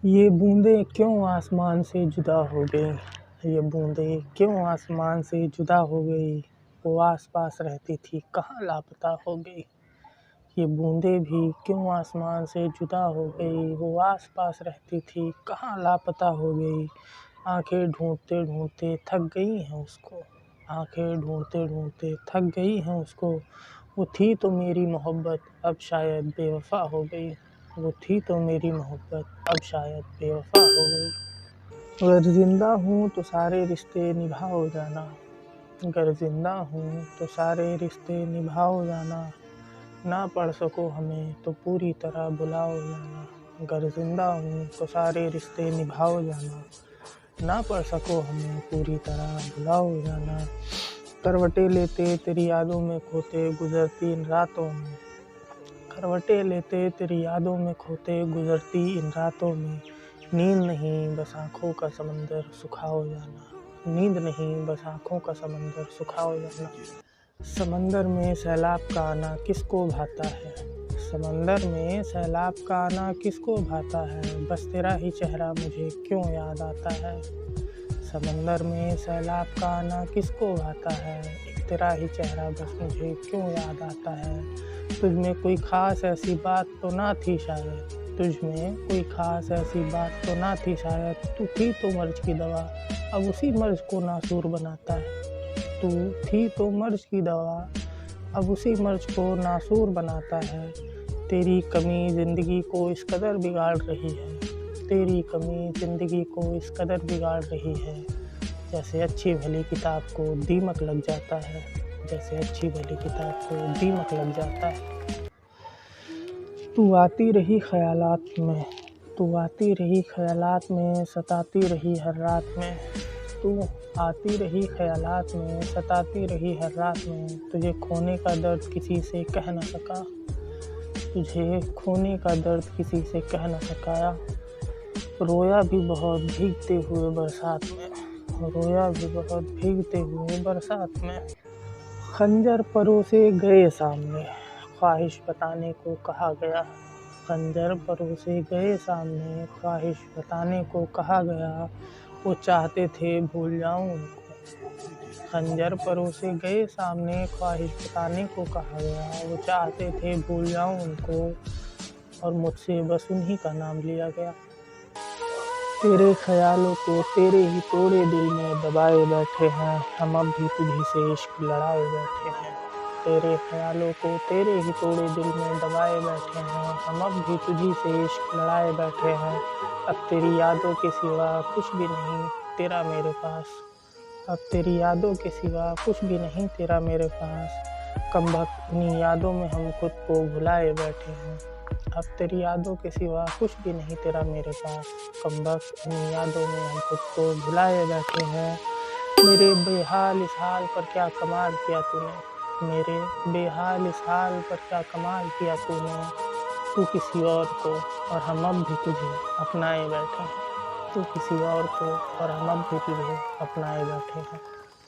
ये बूंदें क्यों आसमान से जुदा हो गई, ये बूंदें क्यों आसमान से जुदा हो गई, वो आस पास रहती थी कहाँ लापता हो गई। ये बूंदें भी क्यों आसमान से जुदा हो गई, वो आस पास रहती थी कहाँ लापता हो गई। आंखें ढूंढते ढूंढते थक गई हैं उसको, आंखें ढूंढते ढूंढते थक गई हैं उसको। वो थी तो मेरी मोहब्बत अब शायद बेवफा हो गई, वो थी तो मेरी मोहब्बत अब शायद बेवफा हो गई। अगर जिंदा हूँ तो सारे रिश्ते निभाओ जाना, अगर जिंदा हूँ तो सारे रिश्ते निभाओ जाना। ना पढ़ सको हमें तो पूरी तरह बुलाओ जाना, अगर जिंदा हूँ तो सारे रिश्ते निभाओ जाना। ना पढ़ सको हमें पूरी तरह बुलाओ जाना। करवटें लेते तेरी यादों में खोते गुजरती इन रातों में, करवटें लेते तेरी यादों में खोते गुजरती इन रातों में। नींद नहीं बस आँखों का समंदर सुखाओ जाना, नींद नहीं बस आँखों का समंदर सुखाओ जाना। समंदर में सैलाब का आना किसको भाता है, समंदर में सैलाब का आना किसको भाता है। बस तेरा ही चेहरा मुझे क्यों याद आता है, समंदर में सैलाब का आना किसको भाता है। एक तेरा ही चेहरा बस मुझे क्यों याद आता है। तुझ में कोई ख़ास ऐसी बात तो ना थी शायद, तुझ में कोई ख़ास ऐसी बात तो ना थी शायद। तू थी तो मर्ज की दवा अब उसी मर्ज को नासूर बनाता है, तू थी तो मर्ज की दवा अब उसी मर्ज को नासूर बनाता है। तेरी कमी ज़िंदगी को इस कदर बिगाड़ रही है, तेरी कमी ज़िंदगी को इस कदर बिगाड़ रही है। जैसे अच्छी भली किताब को दीमक लग जाता है, जैसे अच्छी भली किताब को दीमक लग जाता है। तू आती रही ख़यालात में, तू आती रही ख़यालात में सताती रही हर रात में। तू आती रही ख़यालात में सताती रही हर रात में। तुझे खोने का दर्द किसी से कह न सका, तुझे खोने का दर्द किसी से कह न सकाया। रोया भी बहुत भीगते हुए बरसात में, रोया भी बहुत भीगते हुए बरसात में। खंजर परोसे गए सामने ख्वाहिश बताने को कहा गया, खंजर परोसे गए सामने ख्वाहिश बताने को कहा गया। वो चाहते थे भूल जाऊं उनको, खंजर परोसे गए सामने ख्वाहिश बताने को कहा गया। वो चाहते थे भूल जाऊं उनको और मुझसे बस उन्हीं का नाम लिया गया। तेरे ख्यालों को तेरे ही तोड़े दिल में दबाए बैठे हैं, हम अब भी तुझी से इश्क लड़ाए बैठे हैं। तेरे ख्यालों को तेरे ही तोड़े दिल में दबाए बैठे हैं, हम अब भी तुझी से इश्क लड़ाए बैठे हैं। अब तेरी यादों के सिवा कुछ भी नहीं तेरा मेरे पास, अब तेरी यादों के सिवा कुछ भी नहीं तेरा मेरे पास। कमबख्त उन्हीं यादों में हम खुद को भुलाए बैठे हैं, अब तेरी यादों के सिवा कुछ भी नहीं तेरा मेरे पास। कमबख्त उन्हीं यादों में हम खुद को भुलाए बैठे हैं। मेरे बेहाल इस हाल पर क्या कमाल किया तूने, मेरे बेहाल इस हाल पर क्या कमाल किया तूने। तू किसी और को और हम अब भी तुझे अपनाए बैठे हैं, तू किसी और को और हम अब भी तुझे अपनाए बैठे हैं।